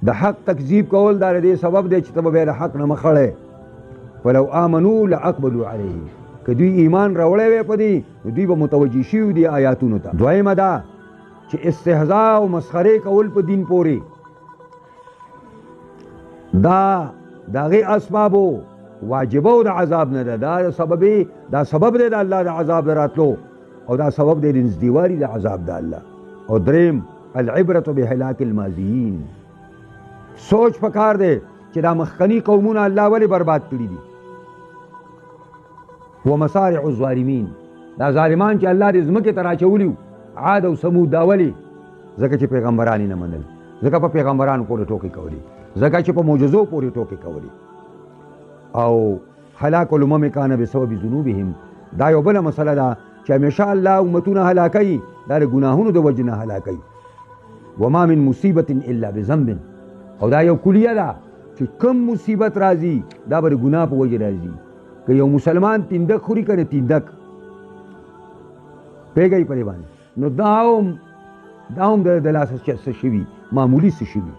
د حق تکذیب کول دا د دې سبب دی چې ته به د حق نه مخ اړې. ولو آمنوا لاقبلوا علیه، که دوی ایمان راوړی وی په دې نو دوی به متوجه شوي دي آیاتونو ته. دویمه دا چې استهزاء او مسخرې کول په دین پورې دا د هغې اسبابو واجبو د عذاب نه ده، دا سبب دی د الله د عذاب د راتلو، او دا سبب دی د نږدېوالي د عذاب د الله. او دریم العبرة بهلاک الماضیین، سوچ پکار دی چې دا مخکني قومونه الله ولې برباد کړي دي. ومصارع الظالمین، دا ظالمان چې الله دې ځمکې ته راچولي عاد او ثمود دا ولې؟ ځکه چې پیغمبران یې نه منل، ځکه په پیغمبرانو پورې ټوکې کولې، ځکه چې په معجزو پورې ټوکې کولې. او هلاک الامم کان بسبب ذنوبهم، دا یو بله مسله ده چې همیشه الله امتونه هلاکوي، دا د ګناهونو د وجې نه هلاکوي. وما من مصیبت الا بذنب، او دا یو کلیه ده چې کم مصیبت راځي دا به د ګناه په وجې راځي. که یو مسلمان تیندک خوري که نه تیندک پوهېږئ په دې باندې، نو دا هم د لاسه څه شوي، معمولي څه شوي.